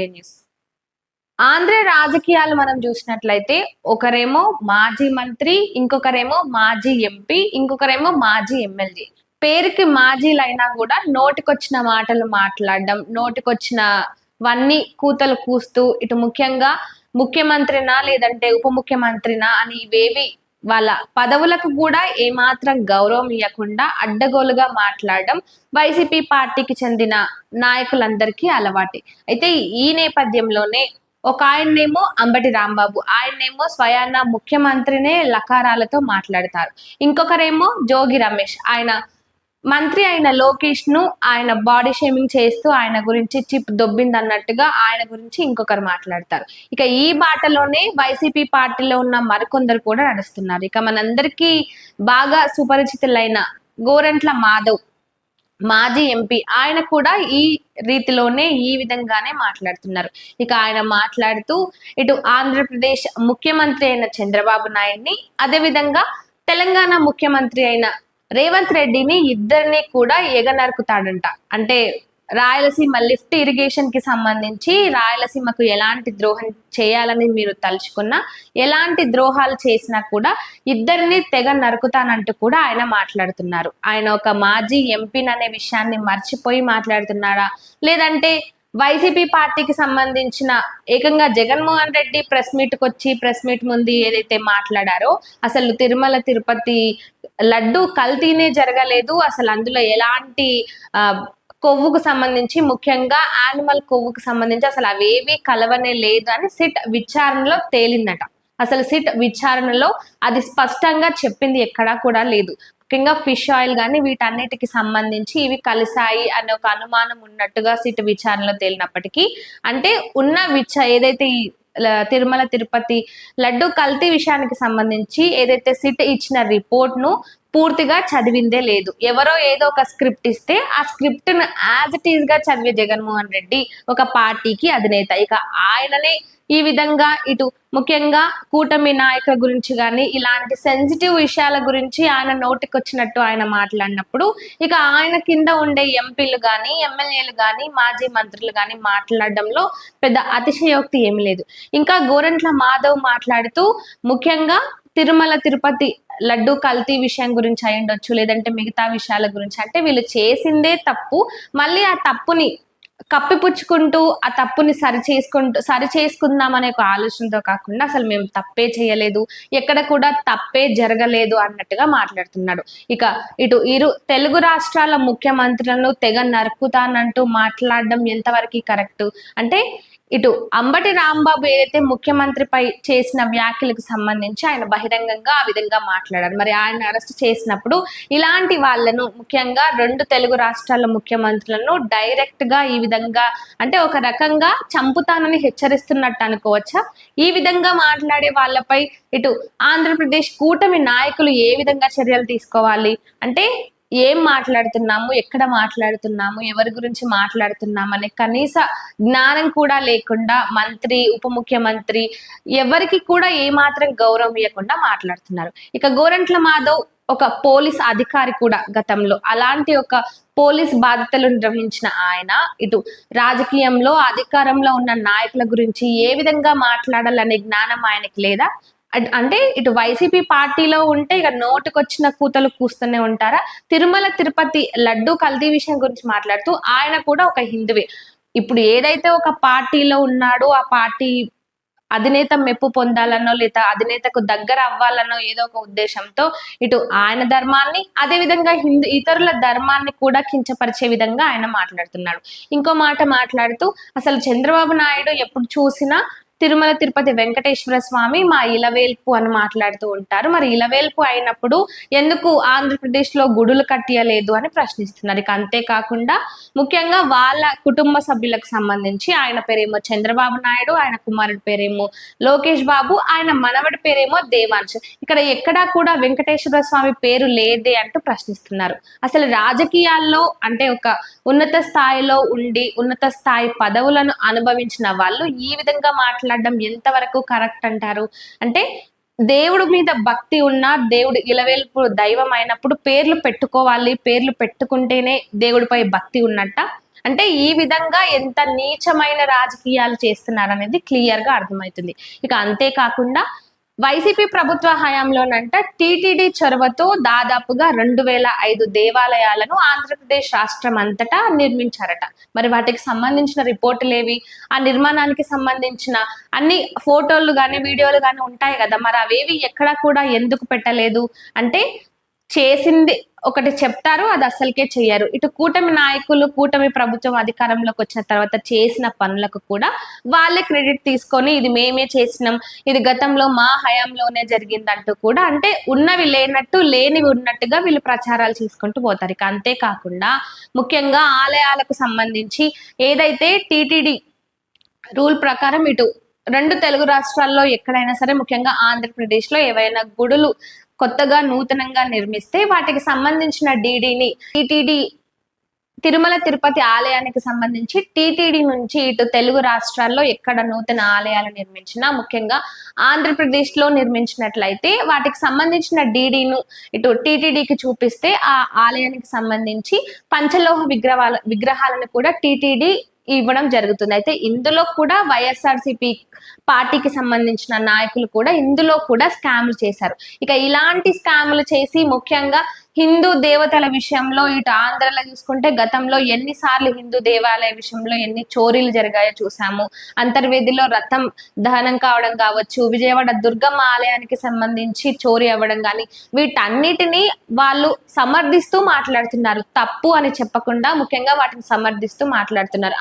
News. Andhra రాజకీయాలు మనం చూసినట్లయితే ఒకరేమో మాజీ మంత్రి, ఇంకొకరేమో మాజీ ఎంపీ, ఇంకొకరేమో మాజీ ఎమ్మెల్యే. పేరుకి మాజీలైనా కూడా నోటికొచ్చిన మాటలు మాట్లాడడం, నోటికొచ్చినవన్నీ కూతలు కూస్తూ ఇటు ముఖ్యంగా ముఖ్యమంత్రినా లేదంటే ఉప ముఖ్యమంత్రినా అని ఇవేవి వాళ్ళ పదవులకు కూడా ఏమాత్రం గౌరవం ఇవ్వకుండా అడ్డగోలుగా మాట్లాడడం వైసీపీ పార్టీకి చెందిన నాయకులందరికీ అలవాటే. అయితే ఈ నేపథ్యంలోనే ఒక ఆయన్నేమో అంబటి రాంబాబు, ఆయన్నేమో స్వయాన ముఖ్యమంత్రినే లకారాలతో మాట్లాడతారు. ఇంకొకరేమో జోగి రమేష్, ఆయన మంత్రి అయిన లోకేష్ ను ఆయన బాడీ షేమింగ్ చేస్తూ ఆయన గురించి చిప్ దొబ్బింది అన్నట్టుగా ఆయన గురించి ఇంకొకరు మాట్లాడతారు. ఇక ఈ బాటలోనే వైసీపీ పార్టీలో ఉన్న మరికొందరు కూడా నడుస్తున్నారు. ఇక మనందరికీ బాగా సుపరిచితులైన గోరంట్ల మాధవ్ మాజీ ఎంపీ, ఆయన కూడా ఈ రీతిలోనే ఈ విధంగానే మాట్లాడుతున్నారు. ఇక ఆయన మాట్లాడుతూ ఇటు ఆంధ్రప్రదేశ్ ముఖ్యమంత్రి అయిన చంద్రబాబు నాయుడిని, అదే విధంగా తెలంగాణ ముఖ్యమంత్రి అయిన రేవంత్ రెడ్డిని ఇద్దరిని కూడా ఎగనరుకుతాడంట. అంటే రాయలసీమ లిఫ్ట్ ఇరిగేషన్ కి సంబంధించి రాయలసీమకు ఎలాంటి ద్రోహం చేయాలని మీరు తలుచుకున్నా, ఎలాంటి ద్రోహాలు చేసినా కూడా ఇద్దరిని తెగ నరుకుతానంటూ కూడా ఆయన మాట్లాడుతున్నారు. ఆయన ఒక మాజీ ఎంపీని అనే విషయాన్ని మర్చిపోయి మాట్లాడుతున్నారా, లేదంటే వైసీపీ పార్టీకి సంబంధించిన ఏకంగా జగన్మోహన్ రెడ్డి ప్రెస్ మీట్ ముందు ఏదైతే మాట్లాడారో, అసలు తిరుమల తిరుపతి లడ్డు కల్తీనే జరగలేదు, అసలు అందులో ఎలాంటి కొవ్వుకు సంబంధించి, ముఖ్యంగా యానిమల్ కొవ్వుకు సంబంధించి అసలు అవేవి కలవనే లేదు అని సిట్ విచారణలో తేలిందట. అసలు సిట్ విచారణలో అది స్పష్టంగా చెప్పింది ఎక్కడా కూడా లేదు. ముఖ్యంగా ఫిష్ ఆయిల్ కానీ వీటన్నిటికి సంబంధించి ఇవి కలిసాయి అనే ఒక అనుమానం ఉన్నట్టుగా సిట్ విచారణలో తేలినప్పటికీ, అంటే ఏదైతే ఈ తిరుమల తిరుపతి లడ్డు కల్తీ విషయానికి సంబంధించి ఏదైతే సిట్ ఇచ్చిన రిపోర్ట్ ను పూర్తిగా చదివిందే లేదు. ఎవరో ఏదో ఒక స్క్రిప్ట్ ఇస్తే ఆ స్క్రిప్ట్ ను యాజ్ ఇట్ ఈస్ గా చదివే జగన్మోహన్ రెడ్డి ఒక పార్టీకి అధినేత. ఇక ఆయననే ఈ విధంగా ఇటు ముఖ్యంగా కూటమి నాయకుల గురించి కానీ ఇలాంటి సెన్సిటివ్ విషయాల గురించి ఆయన నోటికొచ్చినట్టు ఆయన మాట్లాడినప్పుడు, ఇక ఆయన కింద ఉండే ఎంపీలు కానీ ఎమ్మెల్యేలు కానీ మాజీ మంత్రులు కానీ మాట్లాడడంలో పెద్ద అతిశయోక్తి ఏమి లేదు. ఇంకా గోరంట్ల మాధవ్ మాట్లాడుతూ ముఖ్యంగా తిరుమల తిరుపతి లడ్డు కల్తీ విషయం గురించి అయి ఉండొచ్చు, లేదంటే మిగతా విషయాల గురించి, అంటే వీళ్ళు చేసిందే తప్పు, మళ్ళీ ఆ తప్పుని కప్పిపుచ్చుకుంటూ ఆ తప్పుని సరి చేసుకుందాం అనే ఒక ఆలోచనతో కాకుండా అసలు మేము తప్పే చేయలేదు, ఎక్కడ కూడా తప్పే జరగలేదు అన్నట్టుగా మాట్లాడుతున్నాడు. ఇక ఇరు తెలుగు రాష్ట్రాల ముఖ్యమంత్రులను తెగ నరుకుతానంటూ మాట్లాడడం ఎంతవరకు కరెక్ట్ అంటే, ఇటు అంబటి రాంబాబు ఏదైతే ముఖ్యమంత్రిపై చేసిన వ్యాఖ్యలకు సంబంధించి ఆయన బహిరంగంగా ఆ విధంగా మాట్లాడారు. మరి ఆయన అరెస్ట్ చేసినప్పుడు ఇలాంటి వాళ్ళను, ముఖ్యంగా 2 తెలుగు రాష్ట్రాల ముఖ్యమంత్రులను డైరెక్ట్ గా ఈ విధంగా అంటే ఒక రకంగా చంపుతానని హెచ్చరిస్తున్నట్టు అనుకోవచ్చా? ఈ విధంగా మాట్లాడే వాళ్ళపై ఇటు ఆంధ్రప్రదేశ్ కూటమి నాయకులు ఏ విధంగా చర్యలు తీసుకోవాలి? అంటే ఏం మాట్లాడుతున్నాము, ఎక్కడ మాట్లాడుతున్నాము, ఎవరి గురించి మాట్లాడుతున్నాము అనే కనీస జ్ఞానం కూడా లేకుండా మంత్రి, ఉప ముఖ్యమంత్రి ఎవరికి కూడా ఏమాత్రం గౌరవం ఇవ్వకుండా మాట్లాడుతున్నారు. ఇక గోరంట్ల మాధవ్ ఒక పోలీస్ అధికారి కూడా గతంలో, అలాంటి ఒక పోలీస్ బాధ్యతలు నిర్వహించిన ఆయన ఇటు రాజకీయంలో అధికారంలో ఉన్న నాయకుల గురించి ఏ విధంగా మాట్లాడాలనే జ్ఞానం ఆయనకి లేదా? అంటే ఇటు వైసీపీ పార్టీలో ఉంటే ఇక నోటుకొచ్చిన కూతలు కూస్తూనే ఉంటారా? తిరుమల తిరుపతి లడ్డు కల్తీ విషయం గురించి మాట్లాడుతూ ఆయన కూడా ఒక హిందువే. ఇప్పుడు ఏదైతే ఒక పార్టీలో ఉన్నాడో ఆ పార్టీ అధినేత మెప్పు పొందాలనో లేదా అధినేతకు దగ్గర అవ్వాలనో ఏదో ఒక ఉద్దేశంతో ఇటు ఆయన ధర్మాన్ని, అదే విధంగా ఇతరుల ధర్మాన్ని కూడా కించపరిచే విధంగా ఆయన మాట్లాడుతున్నాడు. ఇంకో మాట మాట్లాడుతూ అసలు చంద్రబాబు నాయుడు ఎప్పుడు చూసినా తిరుమల తిరుపతి వెంకటేశ్వర స్వామి మా ఇలవేల్పు అని మాట్లాడుతూ ఉంటారు. మరి ఇలవేల్పు అయినప్పుడు ఎందుకు ఆంధ్రప్రదేశ్ లో గుడులు కట్టియలేదు అని ప్రశ్నిస్తున్నారు. ఇక అంతేకాకుండా ముఖ్యంగా వాళ్ళ కుటుంబ సభ్యులకు సంబంధించి ఆయన పేరేమో చంద్రబాబు నాయుడు, ఆయన కుమారుడి పేరేమో లోకేష్ బాబు, ఆయన మనవడి పేరేమో దేవాంశ్. ఇక్కడ ఎక్కడా కూడా వెంకటేశ్వర స్వామి పేరు లేదే అంటూ ప్రశ్నిస్తున్నారు. అసలు రాజకీయాల్లో అంటే ఒక ఉన్నత స్థాయిలో ఉండి ఉన్నత స్థాయి పదవులను అనుభవించిన వాళ్ళు ఈ విధంగా మాట్లాడడం ఎంతవరకు కరెక్ట్ అంటారు? అంటే దేవుడు మీద భక్తి ఉన్నా, దేవుడు ఇలవేల్పు దైవం అయినప్పుడు పేర్లు పెట్టుకోవాలి, పేర్లు పెట్టుకుంటేనే దేవుడిపై భక్తి ఉన్నట్ట. అంటే ఈ విధంగా ఎంత నీచమైన రాజకీయాలు చేస్తున్నారు అనేది క్లియర్ గా అర్థమవుతుంది. ఇక అంతేకాకుండా వైసీపీ ప్రభుత్వ హయాంలోనంట టీటీడీ చొరవతో దాదాపుగా 2005 దేవాలయాలను ఆంధ్రప్రదేశ్ రాష్ట్రం అంతటా నిర్మించారట. మరి వాటికి సంబంధించిన రిపోర్టులేవి, ఆ నిర్మాణానికి సంబంధించిన అన్ని ఫోటోలు కానీ వీడియోలు కానీ ఉంటాయి కదా, మరి అవేవి ఎక్కడా కూడా ఎందుకు పెట్టలేదు అంటే చేసింది ఒకటి చెప్తారు, అది అసలుకే చెయ్యరు. ఇటు కూటమి నాయకులు, కూటమి ప్రభుత్వం అధికారంలోకి వచ్చిన తర్వాత చేసిన పనులకు కూడా వాళ్ళే క్రెడిట్ తీసుకొని ఇది మేమే చేసినాం, ఇది గతంలో మా హయాంలోనే జరిగిందంటూ కూడా అంటే ఉన్నవి లేనట్టు లేనివి ఉన్నట్టుగా వీళ్ళు ప్రచారాలు చేసుకుంటూ పోతారు. ఇక అంతేకాకుండా ముఖ్యంగా ఆలయాలకు సంబంధించి ఏదైతే టీటీడీ రూల్ ప్రకారం ఇటు 2 తెలుగు రాష్ట్రాల్లో ఎక్కడైనా సరే ముఖ్యంగా ఆంధ్రప్రదేశ్ లో ఏవైనా గుడులు కొత్తగా నూతనంగా నిర్మిస్తే వాటికి సంబంధించిన డీడీని టీటీడీ తిరుమల తిరుపతి ఆలయానికి సంబంధించి టీటీడీ నుంచి ఇటు తెలుగు రాష్ట్రాల్లో ఎక్కడ నూతన ఆలయాలు నిర్మించినా ముఖ్యంగా ఆంధ్రప్రదేశ్ లో నిర్మించినట్లయితే వాటికి సంబంధించిన డీడీను ఇటు టీటీడీకి చూపిస్తే ఆ ఆలయానికి సంబంధించి పంచలోహ విగ్రహాలను కూడా టీటీడీ ఇవ్వడం జరుగుతుంది. అయితే ఇందులో కూడా వైఎస్ఆర్సీపీ పార్టీకి సంబంధించిన నాయకులు కూడా ఇందులో కూడా స్కామ్లు చేశారు. ఇక ఇలాంటి స్కామ్లు చేసి ముఖ్యంగా హిందూ దేవతల విషయంలో ఇటు ఆంధ్రలో చూసుకుంటే గతంలో ఎన్నిసార్లు హిందూ దేవాలయ విషయంలో ఎన్ని చోరీలు జరిగాయో చూసాము. అంతర్వేదిలో రథం దహనం కావడం కావచ్చు, విజయవాడ దుర్గమ్మ ఆలయానికి సంబంధించి చోరీ అవ్వడం కానీ, వీటన్నిటిని వాళ్ళు సమర్థిస్తూ మాట్లాడుతున్నారు. తప్పు అని చెప్పకుండా ముఖ్యంగా వాటిని సమర్థిస్తూ మాట్లాడుతున్నారు.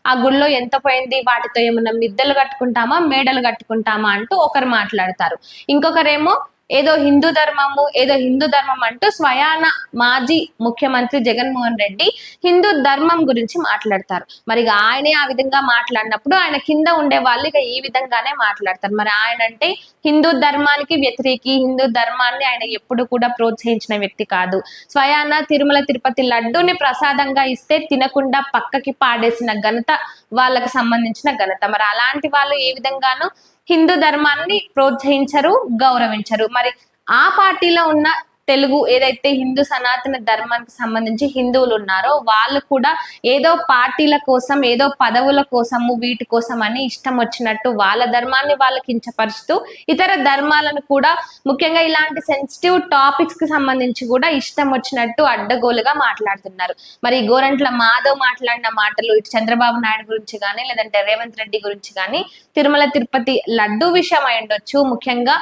ఆ గుళ్ళో ఎంత పోయింది, వాటితో ఏమన్నా మిద్దెలు కట్టుకుంటామా మేడలు కట్టుకుంటామా అంటూ ఒకరు మాట్లాడతారు. ఇంకొకరేమో ఏదో హిందూ ధర్మం అంటూ స్వయాన మాజీ ముఖ్యమంత్రి జగన్మోహన్ రెడ్డి హిందూ ధర్మం గురించి మాట్లాడతారు. మరి ఆయనే ఆ విధంగా మాట్లాడినప్పుడు ఆయన కింద ఉండే వాళ్ళు ఇక ఈ విధంగానే మాట్లాడతారు. మరి ఆయన అంటే హిందూ ధర్మానికి వ్యతిరేకి, హిందూ ధర్మాన్ని ఆయన ఎప్పుడు కూడా ప్రోత్సహించిన వ్యక్తి కాదు. స్వయాన తిరుమల తిరుపతి లడ్డూని ప్రసాదంగా ఇస్తే తినకుండా పక్కకి పాడేసిన ఘనత వాళ్ళకి సంబంధించిన ఘనత. మరి అలాంటి వాళ్ళు ఏ విధంగానూ హిందూ ధర్మాన్ని ప్రోత్సహించరు, గౌరవించరు. మరి ఆ పార్టీలో ఉన్న తెలుగు ఏదైతే హిందూ సనాతన ధర్మానికి సంబంధించి హిందువులు ఉన్నారో వాళ్ళు కూడా ఏదో పార్టీల కోసం, ఏదో పదవుల కోసము, వీటి కోసం అని ఇష్టం వచ్చినట్టు వాళ్ళ ధర్మాన్ని వాళ్ళు కించపరుస్తూ ఇతర ధర్మాలను కూడా ముఖ్యంగా ఇలాంటి సెన్సిటివ్ టాపిక్స్ కి సంబంధించి కూడా ఇష్టం వచ్చినట్టు అడ్డగోలుగా మాట్లాడుతున్నారు. మరి గోరంట్ల మాధవ్ మాట్లాడిన మాటలు ఇటు చంద్రబాబు నాయుడు గురించి కానీ లేదంటే రేవంత్ రెడ్డి గురించి కానీ తిరుమల తిరుపతి లడ్డు విషయం అయి ఉండొచ్చు, ముఖ్యంగా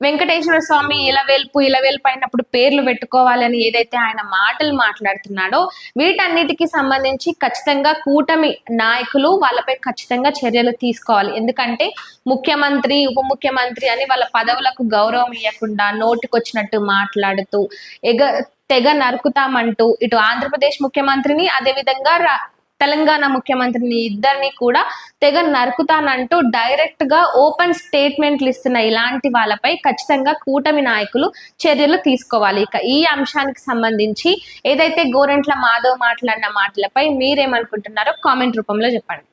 వెంకటేశ్వర స్వామి ఇలవేల్పు అయినప్పుడు పేర్లు పెట్టుకోవాలని ఏదైతే ఆయన మాటలు మాట్లాడుతున్నాడో వీటన్నిటికీ సంబంధించి ఖచ్చితంగా కూటమి నాయకులు వాళ్ళపై ఖచ్చితంగా చర్యలు తీసుకోవాలి. ఎందుకంటే ముఖ్యమంత్రి, ఉప ముఖ్యమంత్రి అని వాళ్ళ పదవులకు గౌరవం ఇవ్వకుండా నోటికొచ్చినట్టు మాట్లాడుతూ తెగ నరుకుతామంటూ ఇటు ఆంధ్రప్రదేశ్ ముఖ్యమంత్రిని అదే విధంగా తెలంగాణ ముఖ్యమంత్రిని ఇద్దరిని కూడా తెగ నరుకుతానంటూ డైరెక్ట్ గా ఓపెన్ స్టేట్మెంట్లు ఇస్తున్న ఇలాంటి వాళ్ళపై ఖచ్చితంగా కూటమి నాయకులు చర్యలు తీసుకోవాలి. ఇక ఈ అంశానికి సంబంధించి ఏదైతే గోరంట్ల మాధవ్ మాట్లాడిన మాటలపై మీరేమనుకుంటున్నారో కామెంట్ రూపంలో చెప్పండి.